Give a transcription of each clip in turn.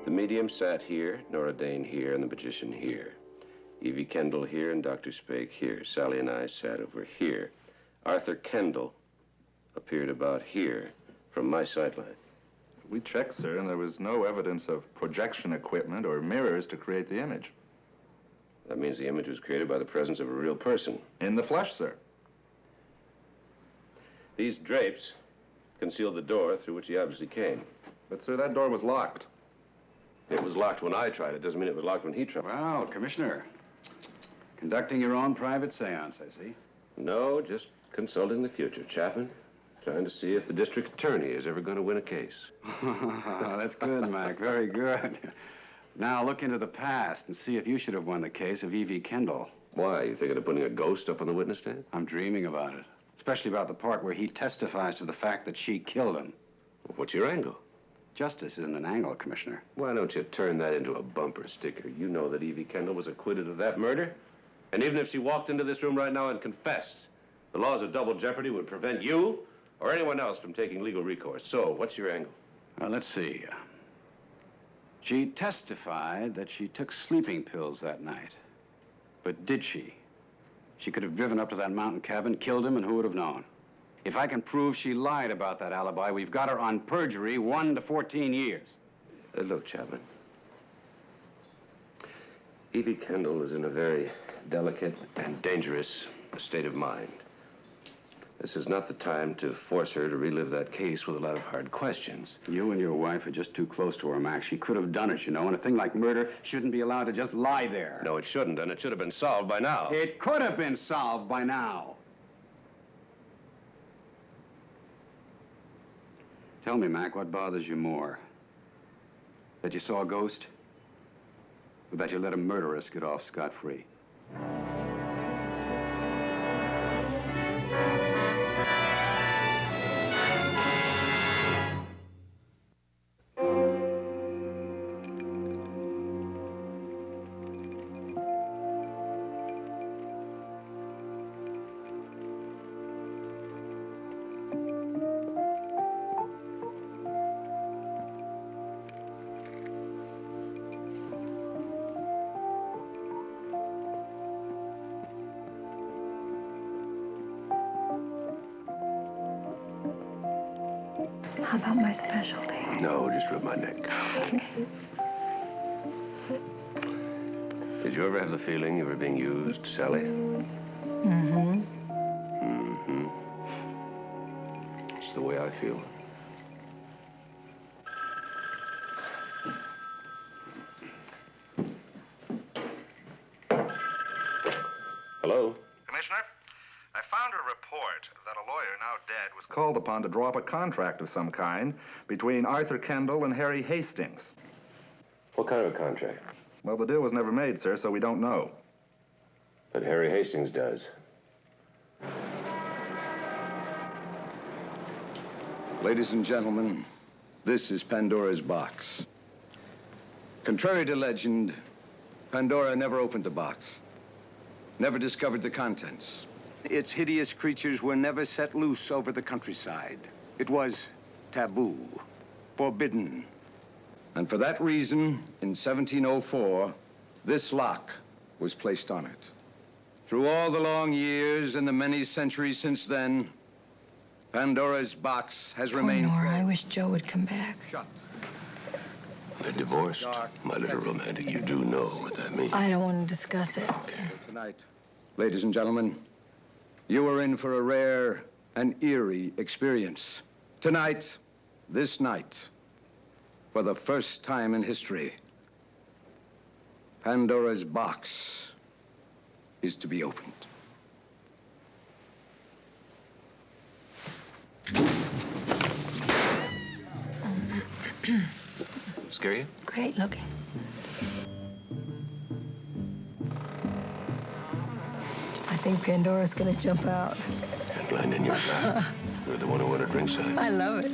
The medium sat here, Nora Dane here, and the magician here. Evie Kendall here and Dr. Spake here. Sally and I sat over here. Arthur Kendall appeared about here from my sideline. We checked, sir, and there was no evidence of projection equipment or mirrors to create the image. That means the image was created by the presence of a real person. In the flesh, sir. These drapes concealed the door through which he obviously came. But, sir, that door was locked. It was locked when I tried it. Doesn't mean it was locked when he tried. Well, Commissioner, conducting your own private séance, I see. No, just consulting the future, Chapman. Trying to see if the district attorney is ever going to win a case. That's good, Mac. Very good. Now look into the past and see if you should have won the case of Evie Kendall. Why? You thinking of putting a ghost up on the witness stand? I'm dreaming about it. Especially about the part where he testifies to the fact that she killed him. What's your angle? Justice isn't an angle, Commissioner. Why don't you turn that into a bumper sticker? You know that Evie Kendall was acquitted of that murder. And even if she walked into this room right now and confessed, the laws of double jeopardy would prevent you or anyone else from taking legal recourse. So, what's your angle? Well, let's see. She testified that she took sleeping pills that night. But did she? She could have driven up to that mountain cabin, killed him, and who would have known? If I can prove she lied about that alibi, we've got her on perjury 1 to 14 years. Look, Chapman. Evie Kendall is in a very delicate and dangerous state of mind. This is not the time to force her to relive that case with a lot of hard questions. You and your wife are just too close to her, Max. She could have done it, you know, and a thing like murder shouldn't be allowed to just lie there. No, it shouldn't, and it should have been solved by now. It could have been solved by now. Tell me, Mac, what bothers you more? That you saw a ghost? Or that you let a murderess get off scot-free? How about my specialty? No, just rub my neck. Okay. Did you ever have the feeling you were being used, Sally? Mm-hmm. Mm-hmm. It's the way I feel. Hello? Commissioner, I found a report that a lawyer now dead was called upon to draw up a contract of some kind between Arthur Kendall and Harry Hastings. What kind of a contract? Well, the deal was never made, sir, so we don't know. But Harry Hastings does. Ladies and gentlemen, this is Pandora's box. Contrary to legend, Pandora never opened the box, never discovered the contents. Its hideous creatures were never set loose over the countryside. It was taboo, forbidden. And for that reason, in 1704, this lock was placed on it. Through all the long years and the many centuries since then, Pandora's box has remained Nora, closed. I wish Joe would come back. Shut. They're divorced. My little romantic, you do know what that means. I don't want to discuss it. Tonight, ladies and gentlemen, you are in for a rare and eerie experience. Tonight, this night, for the first time in history, Pandora's box is to be opened. Scare you? Great looking. I think Pandora's gonna jump out. Lying in your lap. You're the one who wanted ringside. I love it.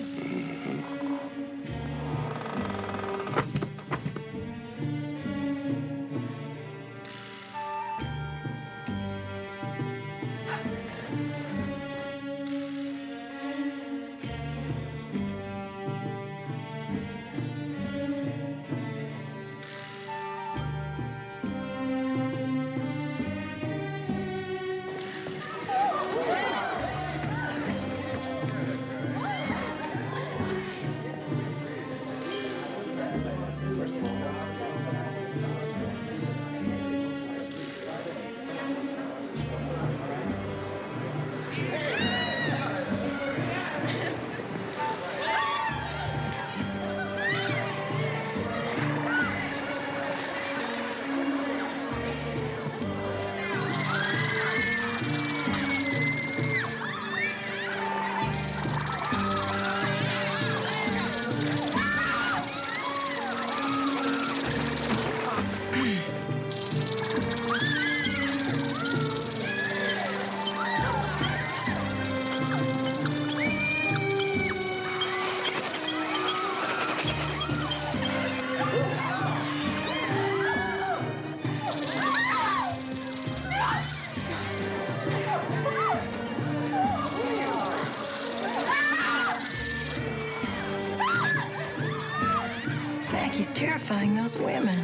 He's terrifying, those women.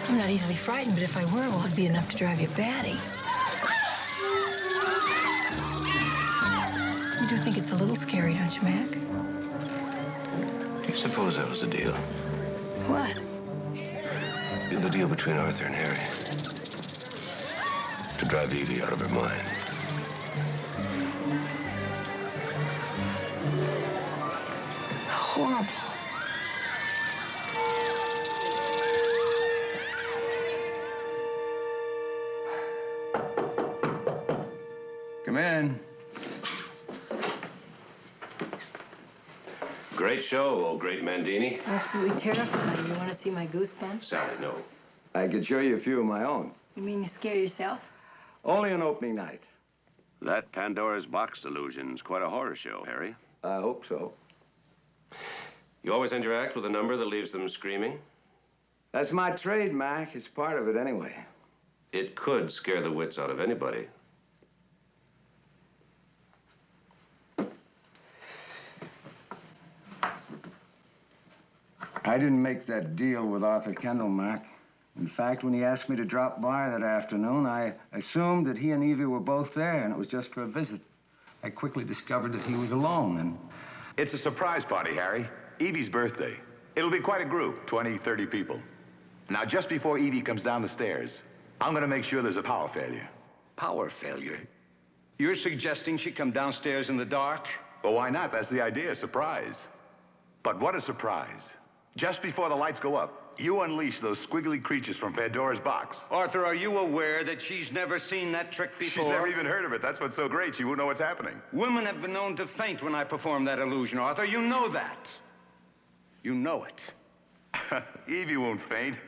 I'm not easily frightened, but if I were, well, it'd be enough to drive you batty. You do think it's a little scary, don't you, Mac? Do you suppose that was the deal? What? The deal between Arthur and Harry. To drive Evie out of her mind. Horrible. Come in. Great show, old great Mandini. Absolutely terrifying. You want to see my goosebumps? Sally, no. I could show you a few of my own. You mean you scare yourself? Only on opening night. That Pandora's Box illusion's quite a horror show, Harry. I hope so. You always end your act with a number that leaves them screaming? That's my trade, Mac. It's part of it anyway. It could scare the wits out of anybody. I didn't make that deal with Arthur Kendall, Mac. In fact, when he asked me to drop by that afternoon, I assumed that he and Evie were both there, and it was just for a visit. I quickly discovered that he was alone, and... It's a surprise party, Harry. Evie's birthday. It'll be quite a group, 20, 30 people. Now, just before Evie comes down the stairs, I'm gonna make sure there's a power failure. Power failure? You're suggesting she come downstairs in the dark? Well, why not? That's the idea, surprise. But what a surprise. Just before the lights go up, you unleash those squiggly creatures from Pandora's box. Arthur, are you aware that she's never seen that trick before? She's never even heard of it. That's what's so great. She won't know what's happening. Women have been known to faint when I perform that illusion, Arthur. You know that. You know it. Evie won't faint.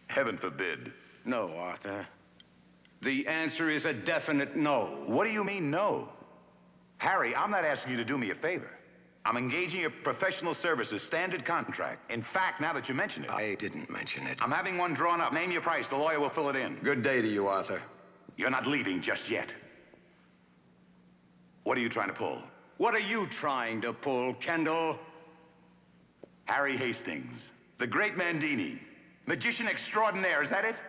Heaven forbid. No, Arthur. The answer is a definite no. What do you mean, no? Harry, I'm not asking you to do me a favor. I'm engaging your professional services, standard contract. In fact, now that you mention it... I didn't mention it. I'm having one drawn up. Name your price. The lawyer will fill it in. Good day to you, Arthur. You're not leaving just yet. What are you trying to pull? What are you trying to pull, Kendall? Harry Hastings, the great Mandini, magician extraordinaire, is that it?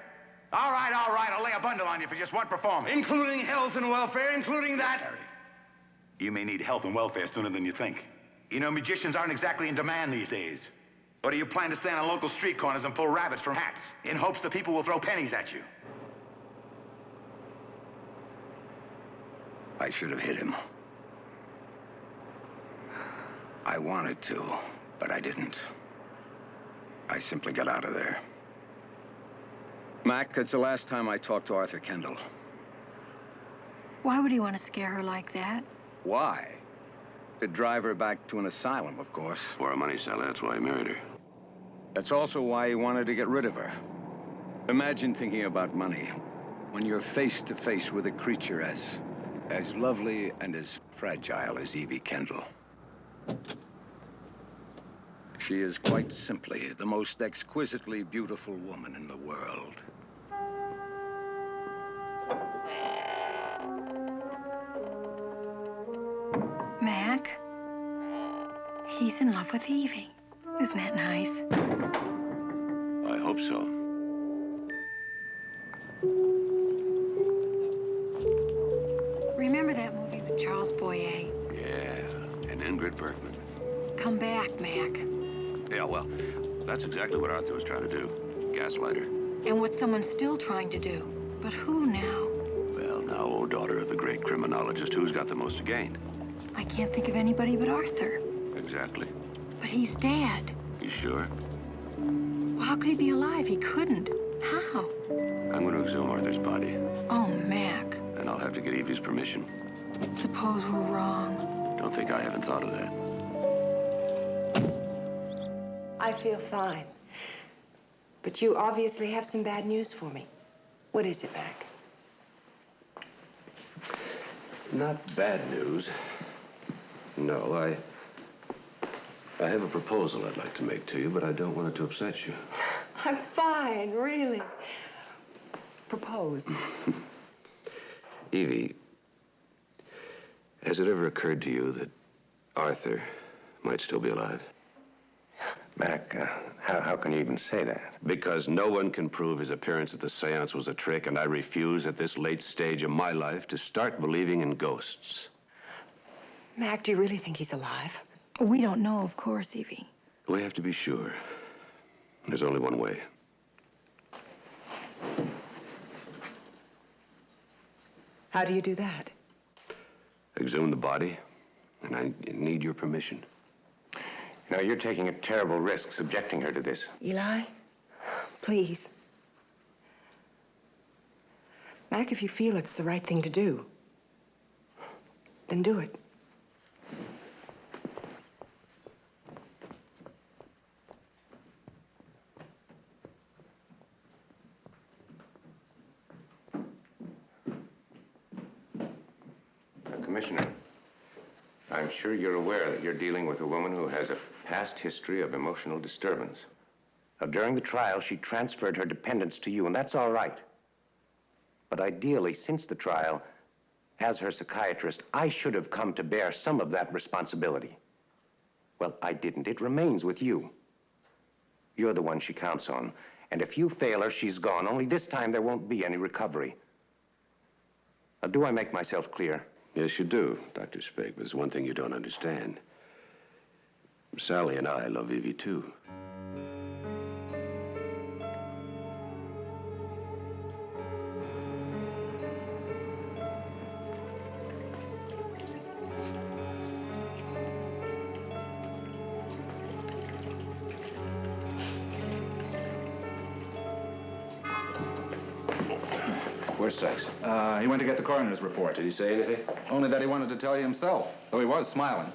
All right, I'll lay a bundle on you for just one performance. Including health and welfare, including that? Harry, you may need health and welfare sooner than you think. You know, magicians aren't exactly in demand these days. Or do you plan to stand on local street corners and pull rabbits from hats in hopes that people will throw pennies at you? I should have hit him. I wanted to, but I didn't. I simply got out of there. Mac, that's the last time I talked to Arthur Kendall. Why would he want to scare her like that? Why? To drive her back to an asylum, of course. For her money, Sally, that's why he married her. That's also why he wanted to get rid of her. Imagine thinking about money when you're face to face with a creature as lovely and as fragile as Evie Kendall. She is quite simply the most exquisitely beautiful woman in the world. Mac, he's in love with Evie. Isn't that nice? I hope so. Remember that movie with Charles Boyer? Yeah, and Ingrid Bergman. Come back, Mac. Yeah, well, that's exactly what Arthur was trying to do. Gaslight her. And what someone's still trying to do. But who now? Well, now, oh daughter of the great criminologist, who's got the most to gain? I can't think of anybody but Arthur. Exactly. But he's dead. You sure? Well, how could he be alive? He couldn't. How? I'm going to exhume Arthur's body, Oh, Mac. and I'll have to get Evie's permission. Suppose we're wrong. Don't think I haven't thought of that. I feel fine. But you obviously have some bad news for me. What is it, Mac? Not bad news. No, I have a proposal I'd like to make to you, but I don't want it to upset you. I'm fine, really. Propose. Evie, has it ever occurred to you that Arthur might still be alive? Mac, how can you even say that? Because no one can prove his appearance at the séance was a trick, and I refuse at this late stage of my life to start believing in ghosts. Mac, do you really think he's alive? We don't know, of course, Evie. We have to be sure. There's only one way. How do you do that? Exhume the body, and I need your permission. You know, you're taking a terrible risk subjecting her to this. Eli, please. Mac, if you feel it's the right thing to do, then do it. Commissioner, I'm sure you're aware that you're dealing with a woman who has a past history of emotional disturbance. Now, during the trial, she transferred her dependence to you, and that's all right. But ideally, since the trial, as her psychiatrist, I should have come to bear some of that responsibility. Well, I didn't. It remains with you. You're the one she counts on. And if you fail her, she's gone. Only this time, there won't be any recovery. Now, do I make myself clear? Yes, you do, Dr. Spake, but there's one thing you don't understand. Sally and I love Evie, too. Where's Sykes? He went to get the coroner's report. Did he say anything? Only that he wanted to tell you himself, though he was smiling.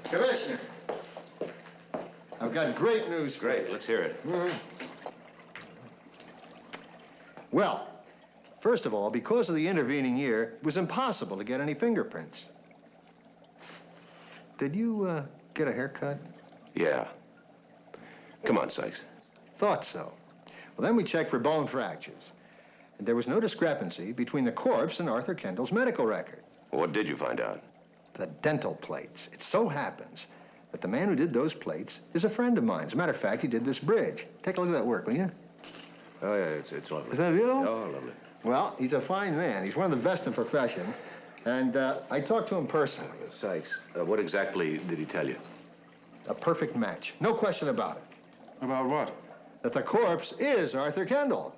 Commissioner, I've got great news for you. Great, let's hear it. Well, first of all, because of the intervening year, it was impossible to get any fingerprints. Did you get a haircut? Yeah. Come on, Sykes. Thought so. Well, then we checked for bone fractures. And there was no discrepancy between the corpse and Arthur Kendall's medical record. What did you find out? The dental plates. It so happens that the man who did those plates is a friend of mine. As a matter of fact, he did this bridge. Take a look at that work, will you? Oh, yeah, it's lovely. Is that beautiful? Oh, lovely. Well, he's a fine man. He's one of the best in the profession. And I talked to him personally. Sykes, what exactly did he tell you? A perfect match. No question about it. About what? That the corpse is Arthur Kendall.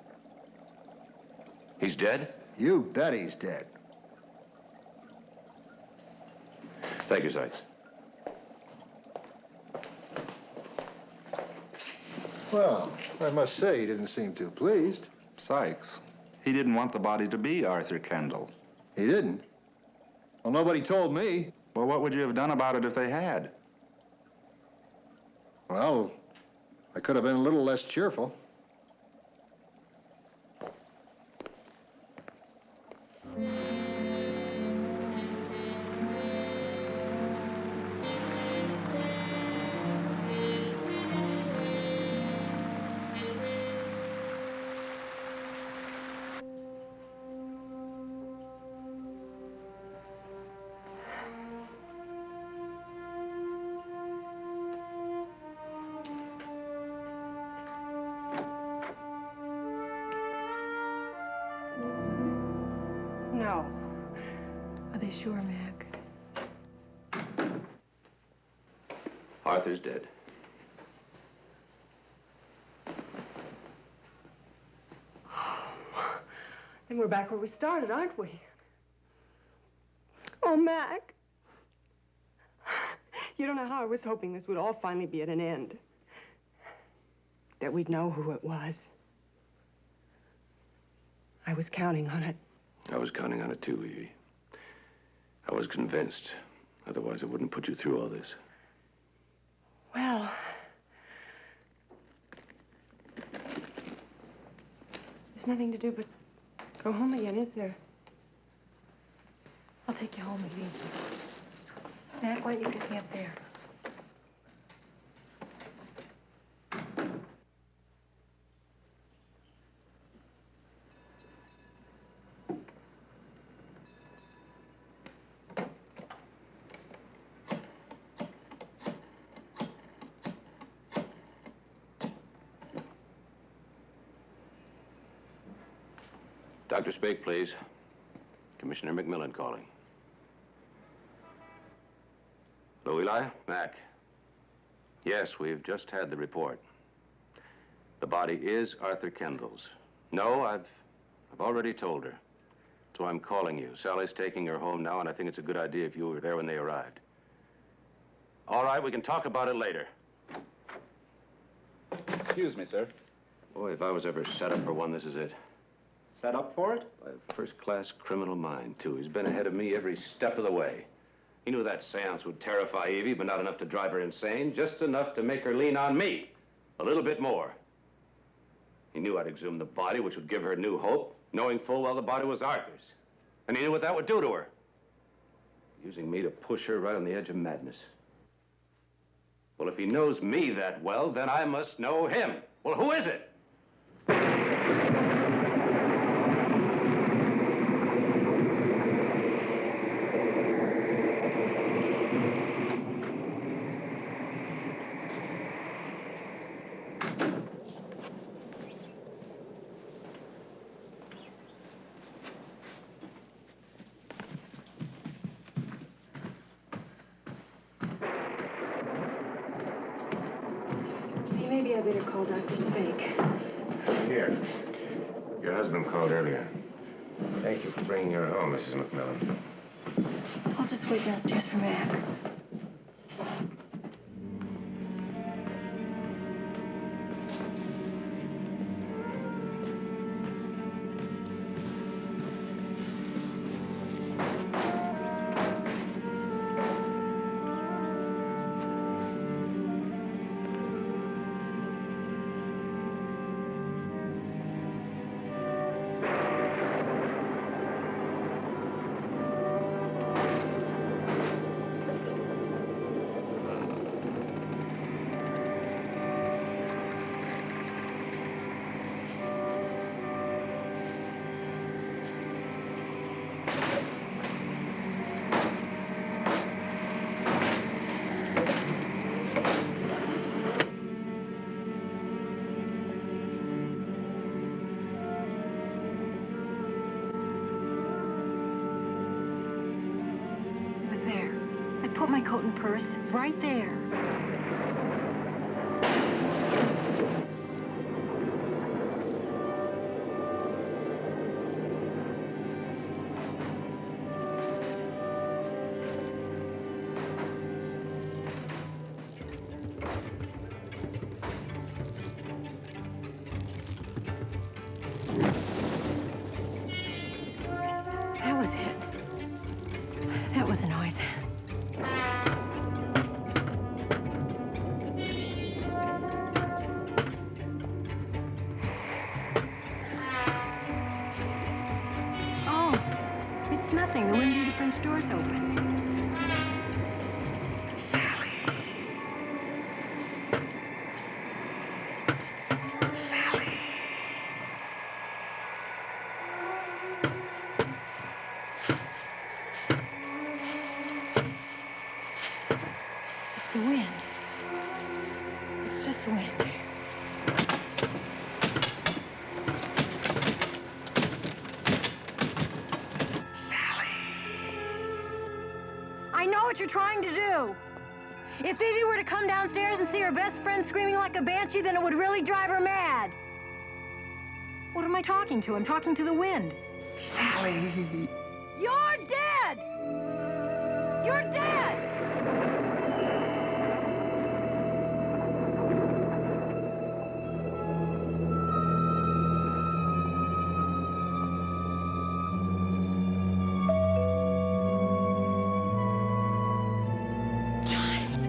He's dead? You bet he's dead. Thank you, Sykes. Well, I must say he didn't seem too pleased. Sykes, he didn't want the body to be Arthur Kendall. He didn't? Well, nobody told me. Well, what would you have done about it if they had? Well, I could have been a little less cheerful. No. Are they sure, Mac? Arthur's dead. And we're back where we started, aren't we? Oh, Mac. You don't know how I was hoping this would all finally be at an end. That we'd know who it was. I was counting on it. I was counting on it too, Evie. I was convinced. Otherwise, I wouldn't put you through all this. Well, there's nothing to do but go home again, is there? I'll take you home, Evie. Mac, why don't you pick me up there? Dr. Spake, please. Commissioner McMillan calling. Hello, Eli? Mac. Yes, we've just had the report. The body is Arthur Kendall's. No, I've already told her. So I'm calling you. Sally's taking her home now, and I think it's a good idea if you were there when they arrived. All right, we can talk about it later. Excuse me, sir. Boy, if I was ever set up for one, this is it. Set up for it? By a first-class criminal mind, too. He's been ahead of me every step of the way. He knew that séance would terrify Evie, but not enough to drive her insane. Just enough to make her lean on me. A little bit more. He knew I'd exhume the body, which would give her new hope, knowing full well the body was Arthur's. And he knew what that would do to her. Using me to push her right on the edge of madness. Well, if he knows me that well, then I must know him. Well, who is it? Maybe I better call Dr. Spake. Here. Your husband called earlier. Thank you for bringing her home, Mrs. McMillan. I'll just wait downstairs for Mac. It was there. I put my coat and purse right there. That was it. That was the noise. Oh, it's nothing. The window to the French door's open. Sally. Sally. It's the wind. It's just the wind. Sally. I know what you're trying to do. If Evie were to come downstairs and see her best friend screaming like a banshee, then it would really drive her mad. What am I talking to? I'm talking to the wind. Sally. You're dead! You're dead! Chimes.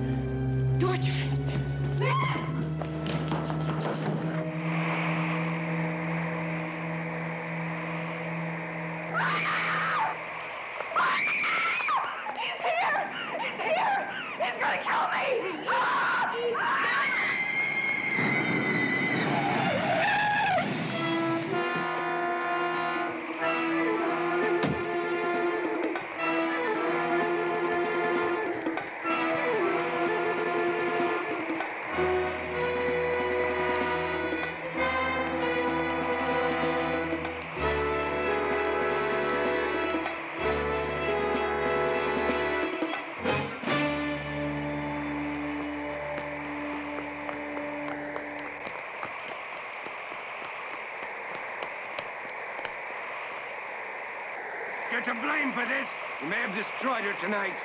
Door chimes. He's here! He's here! He's gonna kill me! You're to blame for this. You may have destroyed her tonight.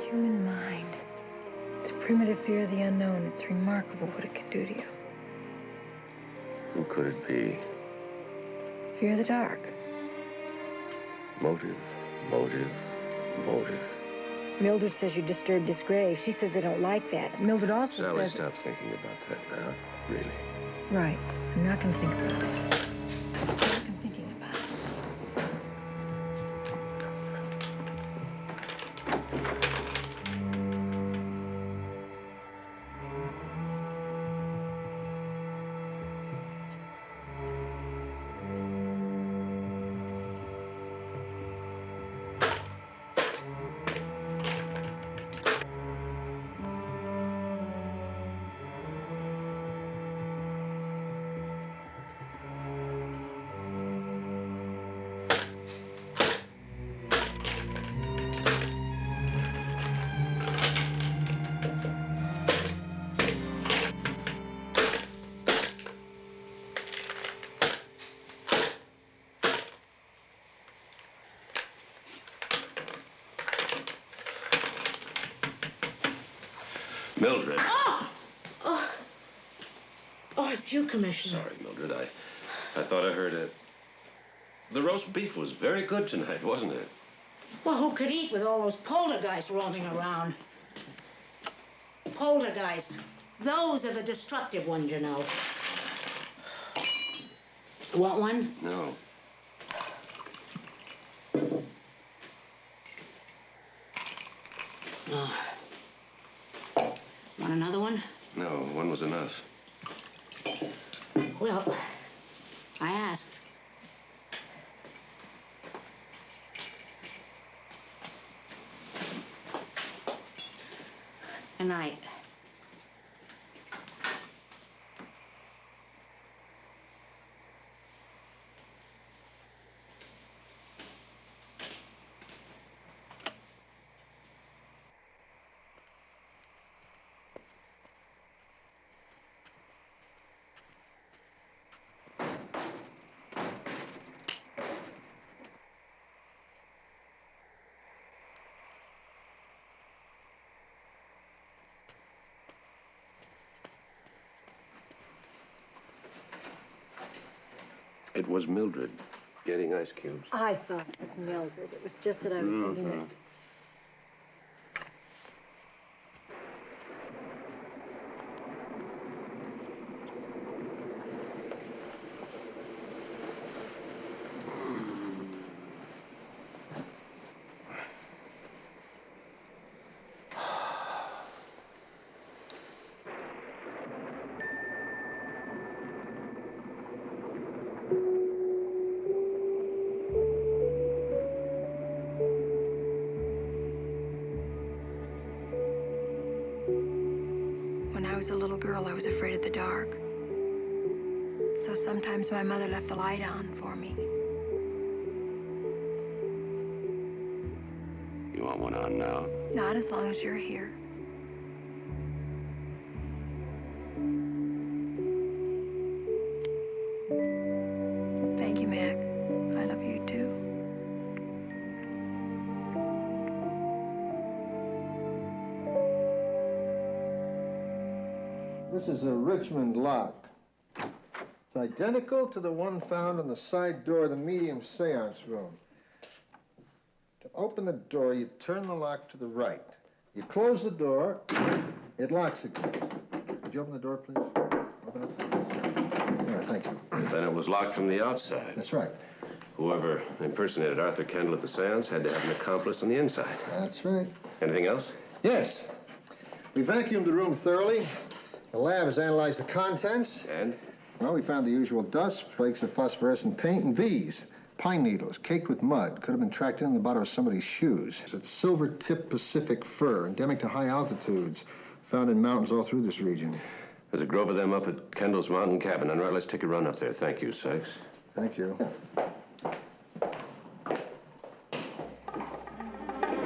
Human mind. It's a primitive fear of the unknown. It's remarkable what it can do to you. Who could it be? Fear of the dark. Motive, motive, motive. Mildred says you disturbed his grave. She says they don't like that. Mildred also Sally, says... stop thinking about that now. Really. Right. I'm not going to think about it. I'm not going to thinking about it. Mildred. Oh, it's you, Commissioner. Sorry, Mildred. I thought I heard it. The roast beef was very good tonight, wasn't it? Well, who could eat with all those poltergeists roaming around? Poltergeists. Those are the destructive ones, you know. Want one? No. Oh. Want another one? No, one was enough. Well, I asked. Good night. It was Mildred getting ice cubes. I thought it was Mildred. It was just that I was thinking that... was a little girl, I was afraid of the dark. So sometimes my mother left the light on for me. You want one on now? Not as long as you're here. Thank you, Mac. I love you too. This is a Richmond lock. It's identical to the one found on the side door of the medium seance room. To open the door, you turn the lock to the right. You close the door, it locks again. Could you open the door, please? Open it. Yeah, thank you. Then it was locked from the outside. That's right. Whoever impersonated Arthur Kendall at the seance had to have an accomplice on the inside. That's right. Anything else? Yes. We vacuumed the room thoroughly. The lab has analyzed the contents. And? Well, we found the usual dust, flakes of phosphorescent paint, and these. Pine needles, caked with mud. Could have been tracked in the bottom of somebody's shoes. It's a silver-tip Pacific fir, endemic to high altitudes. Found in mountains all through this region. There's a grove of them up at Kendall's mountain cabin. All right, let's take a run up there. Thank you, Sykes. Thank you.